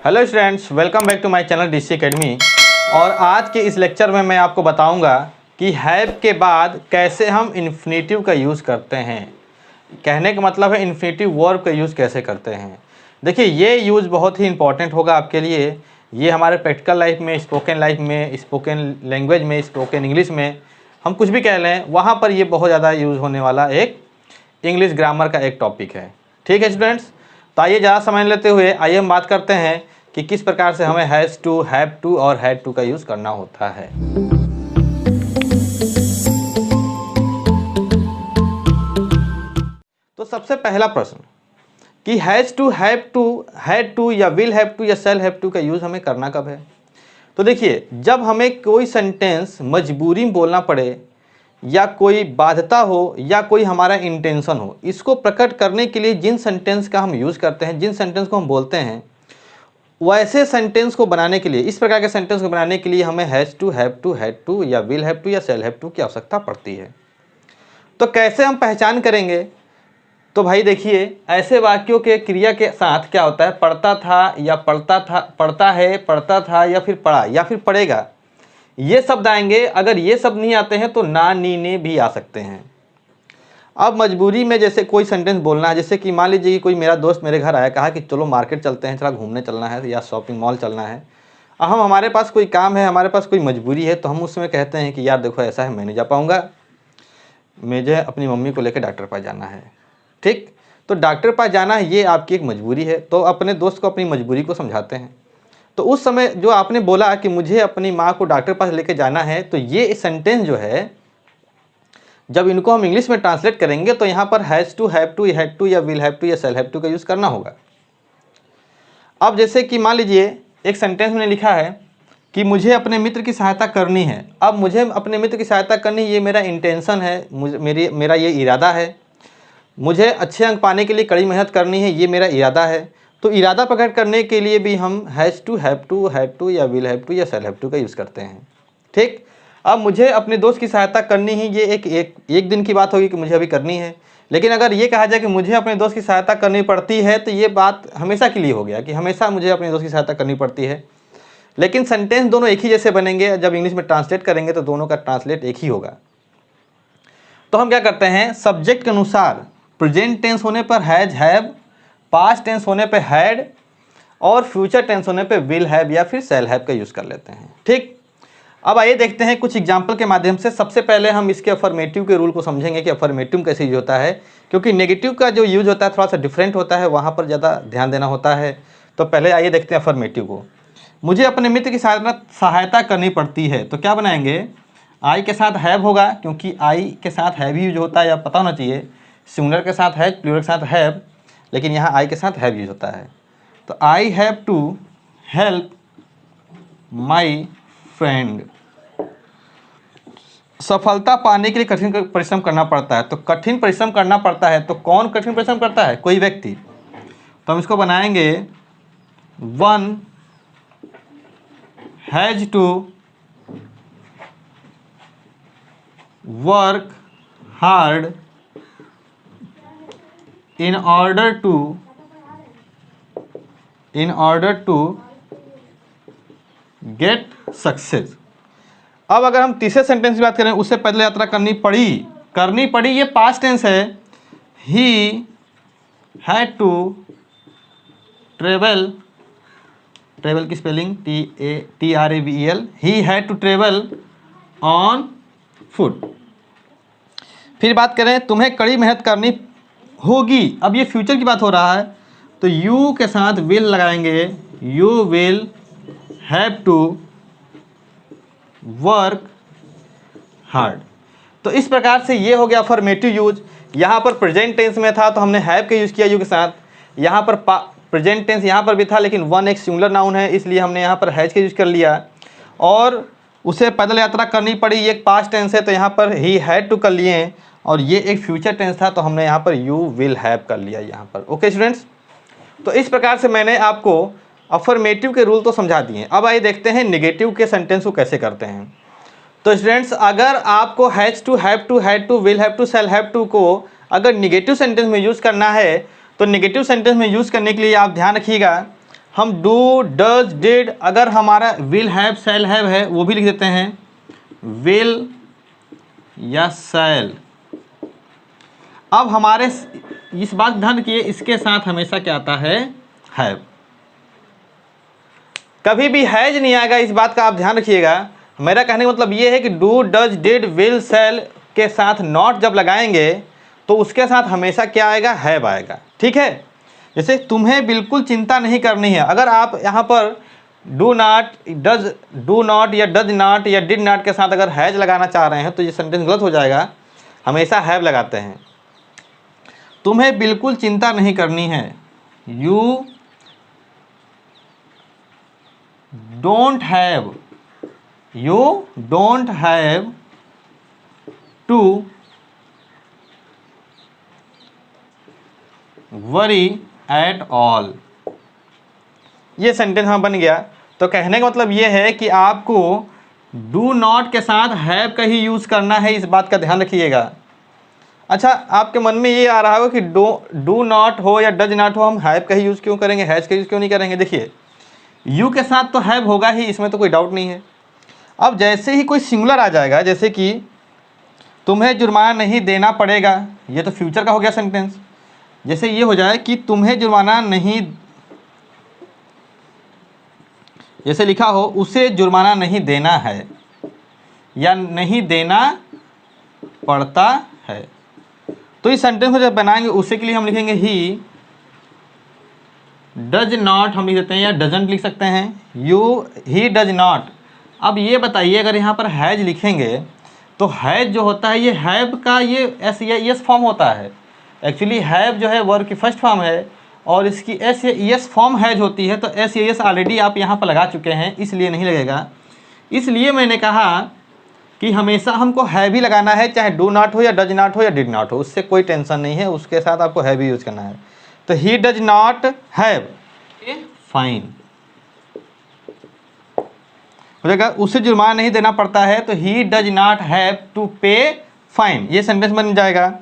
Hello students, welcome back to my channel DC academy. और आज के इस लेक्चर में मैं आपको बताऊंगा कि हैव के बाद कैसे हम इन्फिनेटिव का यूज़ करते हैं। कहने का मतलब है इन्फिनेटिव वर्ब का यूज़ कैसे करते हैं। देखिए, ये यूज़ बहुत ही इंपॉर्टेंट होगा आपके लिए। ये हमारे प्रैक्टिकल लाइफ में, स्पोकन लाइफ में, स्पोकन लैंग्वेज में, स्पोकन इंग्लिश में, हम कुछ भी कह लें वहाँ पर ये बहुत ज़्यादा यूज़ होने वाला एक इंग्लिश ग्रामर का एक टॉपिक है। ठीक है स्टूडेंट्स, तो आइए ज़्यादा समय लेते हुए आइए हम बात करते हैं कि किस प्रकार से हमें हैज़ टू, हैव टू और हैड टू का यूज़ करना होता है। तो सबसे पहला प्रश्न कि has to, have to, had to या विल हैव टू या शैल हैव टू का यूज़ हमें करना कब है। तो देखिए, जब हमें कोई सेंटेंस मजबूरी में बोलना पड़े या कोई बाध्यता हो या कोई हमारा इंटेंशन हो, इसको प्रकट करने के लिए जिन सेंटेंस का हम यूज़ करते हैं, जिन सेंटेंस को हम बोलते हैं, वैसे सेंटेंस को बनाने के लिए, इस प्रकार के सेंटेंस को बनाने के लिए हमें has to, have to, had to या विल हैव टू या शैल हैव टू की आवश्यकता पड़ती है। तो कैसे हम पहचान करेंगे? तो भाई देखिए, ऐसे वाक्यों के क्रिया के साथ क्या होता है, पढ़ता था या पढ़ता था, पढ़ता है, पढ़ता था या फिर पढ़ा या फिर पढ़ेगा, ये शब्द आएंगे। अगर ये शब्द नहीं आते हैं तो ना, नी, ने भी आ सकते हैं। अब मजबूरी में जैसे कोई सेंटेंस बोलना है, जैसे कि मान लीजिए कि कोई मेरा दोस्त मेरे घर आया, कहा कि चलो मार्केट चलते हैं, चला घूमने चलना है या शॉपिंग मॉल चलना है। अब हमारे पास कोई काम है, हमारे पास कोई मजबूरी है, तो हम उसमें कहते हैं कि यार देखो ऐसा है, मैं नहीं जा पाऊँगा, मुझे अपनी मम्मी को लेकर डॉक्टर पास जाना है। ठीक, तो डॉक्टर पास जाना है, ये आपकी एक मजबूरी है। तो अपने दोस्त को अपनी मजबूरी को समझाते हैं। तो उस समय जो आपने बोला कि मुझे अपनी माँ को डॉक्टर पास लेके जाना है, तो ये सेंटेंस जो है, जब इनको हम इंग्लिश में ट्रांसलेट करेंगे तो यहाँ पर has to, have to, had to या विल हैव टू या शैल हैव टू का यूज़ करना होगा। अब जैसे कि मान लीजिए एक सेंटेंस में लिखा है कि मुझे अपने मित्र की सहायता करनी है। अब मुझे अपने मित्र की सहायता करनी, ये मेरा इंटेंशन है, मेरा ये इरादा है। मुझे अच्छे अंक पाने के लिए कड़ी मेहनत करनी है, ये मेरा इरादा है। तो इरादा प्रकट करने के लिए भी हम has to, have to, had to या विल हैव टू या शैल हैव टू का यूज़ करते हैं। ठीक, अब मुझे अपने दोस्त की सहायता करनी ही, ये एक दिन की बात होगी कि मुझे अभी करनी है। लेकिन अगर ये कहा जाए कि मुझे अपने दोस्त की सहायता करनी पड़ती है, तो ये बात हमेशा के लिए हो गया कि हमेशा मुझे अपने दोस्त की सहायता करनी पड़ती है। लेकिन सेंटेंस दोनों एक ही जैसे बनेंगे। जब इंग्लिश में ट्रांसलेट करेंगे तो दोनों का ट्रांसलेट एक ही होगा। तो हम क्या करते हैं, सब्जेक्ट के अनुसार प्रेजेंट टेंस होने पर हैज, हैव, पास्ट टेंस होने पर हैड और फ्यूचर टेंस होने पर विल हैव या फिर शैल हैव का यूज़ कर लेते हैं। ठीक, अब आइए देखते हैं कुछ एग्जाम्पल के माध्यम से। सबसे पहले हम इसके अफर्मेटिव के रूल को समझेंगे कि अफर्मेटिव कैसे यूज होता है, क्योंकि नेगेटिव का जो यूज होता है थोड़ा सा डिफरेंट होता है, वहाँ पर ज़्यादा ध्यान देना होता है। तो पहले आइए देखते हैं अफर्मेटिव को। मुझे अपने मित्र की सहायता करनी पड़ती है, तो क्या बनाएंगे, आई के साथ हैव होगा, क्योंकि आई के साथ हैव ही यूज होता है, या पता होना चाहिए। सिंगुलर के साथ हैज, प्लूरल के साथ हैव, लेकिन यहाँ आई के साथ हैव यूज होता है। तो I have to help my friend. सफलता पाने के लिए कठिन परिश्रम करना पड़ता है। तो कठिन परिश्रम करना पड़ता है, तो कौन कठिन परिश्रम करता है, कोई व्यक्ति। तो हम इसको बनाएंगे, one has to work hard in order to get success। अब अगर हम तीसरे सेंटेंस की बात करें, उससे पहले यात्रा करनी पड़ी, ये पास्ट टेंस है। He had to travel, travel की spelling TRAVEL, he had to travel on foot. फिर बात करें, तुम्हें कड़ी मेहनत करनी होगी। अब ये फ्यूचर की बात हो रहा है, तो यू के साथ विल लगाएंगे, you will have to work hard. तो इस प्रकार से ये हो गया अफर्मेटिव यूज। यहाँ पर प्रेजेंट टेंस में था तो हमने हैव का यूज़ किया यू के साथ। यहाँ पर प्रेजेंट टेंस यहाँ पर भी था, लेकिन वन एक सिंगुलर नाउन है, इसलिए हमने यहाँ पर हैज का यूज़ कर लिया। और उसे पैदल यात्रा करनी पड़ी, ये एक पास्ट टेंस है, तो यहाँ पर ही हैड टू कर लिए। और ये एक फ्यूचर टेंस था, तो हमने यहाँ पर यू विल हैव कर लिया यहाँ पर। ओके स्टूडेंट्स, तो इस प्रकार से मैंने आपको अफर्मेटिव के रूल तो समझा दिए। अब आइए देखते हैं नेगेटिव के सेंटेंस को कैसे करते हैं। तो स्टूडेंट्स, अगर आपको has to, have to, had to, will have to, shall have to को अगर नेगेटिव सेंटेंस में यूज़ करना है, तो नेगेटिव सेंटेंस में यूज़ करने के लिए आप ध्यान रखिएगा, हम डू, डज, डिड, अगर हमारा विल हैव, शैल हैव है वो भी लिख देते हैं, विल या शैल। अब हमारे इस बात ध्यान रखिए, इसके साथ हमेशा क्या आता है, हैव। कभी भी हैज नहीं आएगा, इस बात का आप ध्यान रखिएगा। मेरा कहने का मतलब ये है कि डू, डज, डिड, विल, शैल के साथ नॉट जब लगाएंगे तो उसके साथ हमेशा क्या आएगा, हैव आएगा। ठीक है, जैसे तुम्हें बिल्कुल चिंता नहीं करनी है, अगर आप यहाँ पर do not, does, do not या डज नॉट या डिड नॉट के साथ अगर हैज लगाना चाह रहे हैं तो ये सेंटेंस गलत हो जाएगा, हमेशा हैव लगाते हैं। तुम्हें बिल्कुल चिंता नहीं करनी है, you don't have, you don't have to worry at all. ये सेंटेंस हाँ बन गया। तो कहने का मतलब ये है कि आपको डू नॉट के साथ हैव का ही यूज़ करना है, इस बात का ध्यान रखिएगा। अच्छा, आपके मन में ये आ रहा होगा कि डू नॉट हो या डज नॉट हो, हम हैव का ही यूज़ क्यों करेंगे, हैज़ का यूज़ क्यों नहीं करेंगे। देखिए, यू के साथ तो हैव होगा ही, इसमें तो कोई डाउट नहीं है। अब जैसे ही कोई सिंगुलर आ जाएगा, जैसे कि तुम्हें जुर्माना नहीं देना पड़ेगा, ये तो फ्यूचर का हो गया सेंटेंस। जैसे ये हो जाए कि तुम्हें जुर्माना नहीं, जैसे लिखा हो उसे जुर्माना नहीं देना है या नहीं देना पड़ता है, तो इस सेंटेंस को जब बनाएंगे उसे के लिए हम लिखेंगे ही डज नॉट, हम लिख देते हैं, या डजंट लिख सकते हैं, ही डज नॉट। अब ये बताइए, अगर यहाँ पर हैज लिखेंगे तो हैज जो होता है ये हैव का ये एस या एस फॉर्म होता है। एक्चुअली हैव जो है वर्ब की फर्स्ट फॉर्म है और इसकी एस या एस फॉर्म हैज होती है, तो एस या एस ऑलरेडी आप यहाँ पर लगा चुके हैं, इसलिए नहीं लगेगा। इसलिए मैंने कहा कि हमेशा हमको हैव ही लगाना है, चाहे डू नॉट हो या डज नॉट हो या डिड नॉट हो, उससे कोई टेंशन नहीं है, उसके साथ आपको हैव ही यूज़ करना है। तो he does not have a fine हो जाएगा, उसे जुर्माना नहीं देना पड़ता है, तो he does not have to pay fine, ये सेंटेंस बन जाएगा।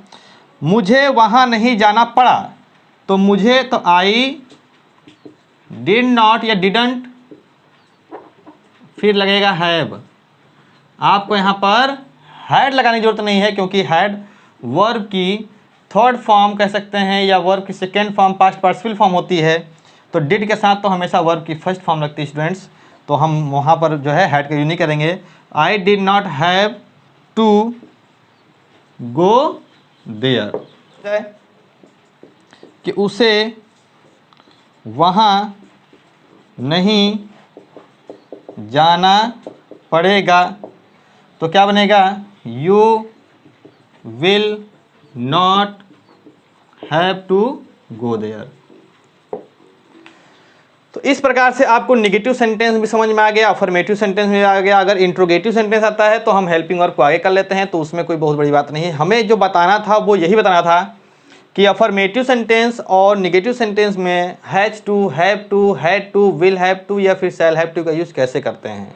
मुझे वहाँ नहीं जाना पड़ा, तो मुझे तो आई डिड नॉट या डिडंट, फिर लगेगा हैव। आपको यहाँ पर हैड लगाने की जरूरत नहीं है, क्योंकि हैड वर्ब की थर्ड फॉर्म कह सकते हैं या वर्ब की second form past participle form होती है। तो डिड के साथ तो हमेशा वर्ब की फर्स्ट फॉर्म लगती है स्टूडेंट्स, तो हम वहाँ पर जो है हैड का यूज नहीं करेंगे। I did not have to go there, कि उसे वहाँ नहीं जाना पड़ेगा, तो क्या बनेगा, you will not have to go there. तो इस प्रकार से आपको नेगेटिव सेंटेंस भी समझ में आ गया, अफर्मेटिव सेंटेंस भी आ गया। अगर इंट्रोगेटिव सेंटेंस आता है तो हम हेल्पिंग वर्ब को आगे कर लेते हैं, तो उसमें कोई बहुत बड़ी बात नहीं है। हमें जो बताना था वो यही बताना था कि अफर्मेटिव सेंटेंस और नेगेटिव सेंटेंस में has to, have to, had to, will have to या फिर शैल हैव टू का यूज़ कैसे करते हैं,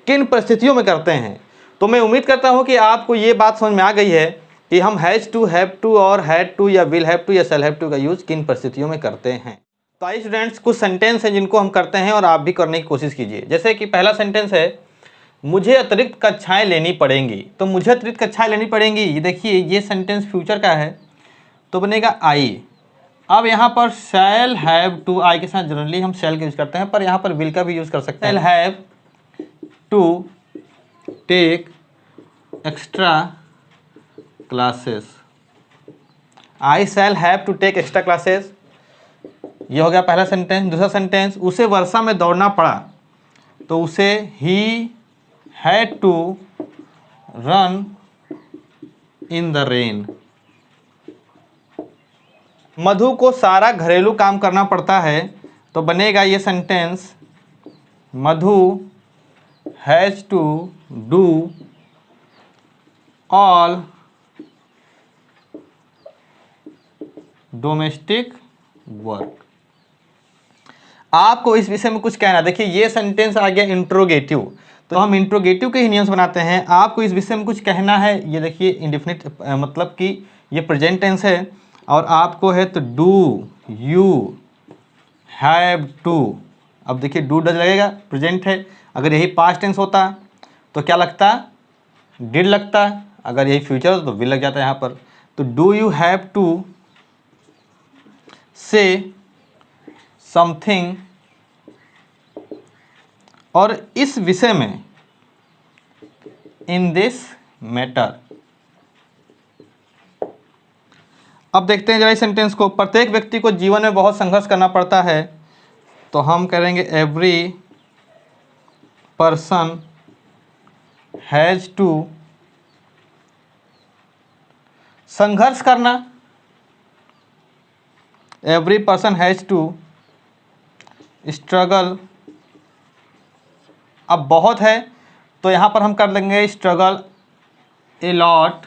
किन परिस्थितियों में करते हैं। तो मैं उम्मीद करता हूँ कि आपको ये बात समझ में आ गई है कि हम हैज टू, हैव टू और हैड टू या विल हैव टू या शैल हैव टू का यूज़ किन परिस्थितियों में करते हैं। तो आइए स्टूडेंट्स, कुछ सेंटेंस हैं जिनको हम करते हैं और आप भी करने की कोशिश कीजिए। जैसे कि पहला सेंटेंस है, मुझे अतिरिक्त कक्षाएं लेनी पड़ेंगी। तो मुझे अतिरिक्त कक्षाएं लेनी पड़ेंगी, ये देखिए ये सेंटेंस फ्यूचर का है, तो बनेगा आई। अब यहाँ पर शैल हैव टू, आई के साथ जनरली हम शैल का यूज़ करते हैं, पर यहाँ पर विल का भी यूज़ कर सकते हैं। Shall have to take extra classes, I shall have to take extra classes, ये हो गया पहला सेंटेंस। दूसरा सेंटेंस, उसे वर्षा में दौड़ना पड़ा, तो उसे he had to run in the rain. Madhu को सारा घरेलू काम करना पड़ता है, तो बनेगा ये sentence, Madhu has to do all domestic work. आपको इस विषय में कुछ कहना, देखिए ये सेंटेंस आ गया इंट्रोगेटिव, तो हम इंट्रोगेटिव के ही नियम बनाते हैं। आपको इस विषय में कुछ कहना है, ये देखिए इंडेफिनिट मतलब कि ये प्रेजेंट टेंस है और आपको है तो डू यू हैव टू, अब देखिए डू डज लगेगा, प्रेजेंट है। अगर यही पास्ट टेंस होता तो क्या लगता, डिड लगता। अगर यही फ्यूचर हो तो विल लग जाता है यहाँ पर। तो do you have to say something, और इस विषय में, इन दिस मैटर। अब देखते हैं जरा इस सेंटेंस को। प्रत्येक व्यक्ति को जीवन में बहुत संघर्ष करना पड़ता है, तो हम करेंगे एवरी पर्सन हैज़ टू, संघर्ष करना, every person has to struggle. अब बहुत है तो यहाँ पर हम कर लेंगे struggle a lot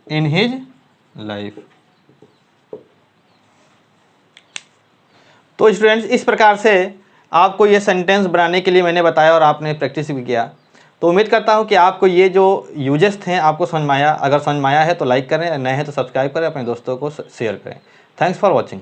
in his life. तो स्टूडेंट्स, इस प्रकार से आपको ये सेंटेंस बनाने के लिए मैंने बताया और आपने प्रैक्टिस भी किया। तो उम्मीद करता हूँ कि आपको ये जो यूजेस थे आपको समझ में आया। अगर समझ में आया है तो लाइक करें, नए हैं तो सब्सक्राइब करें, अपने दोस्तों को शेयर करें। Thanks for watching.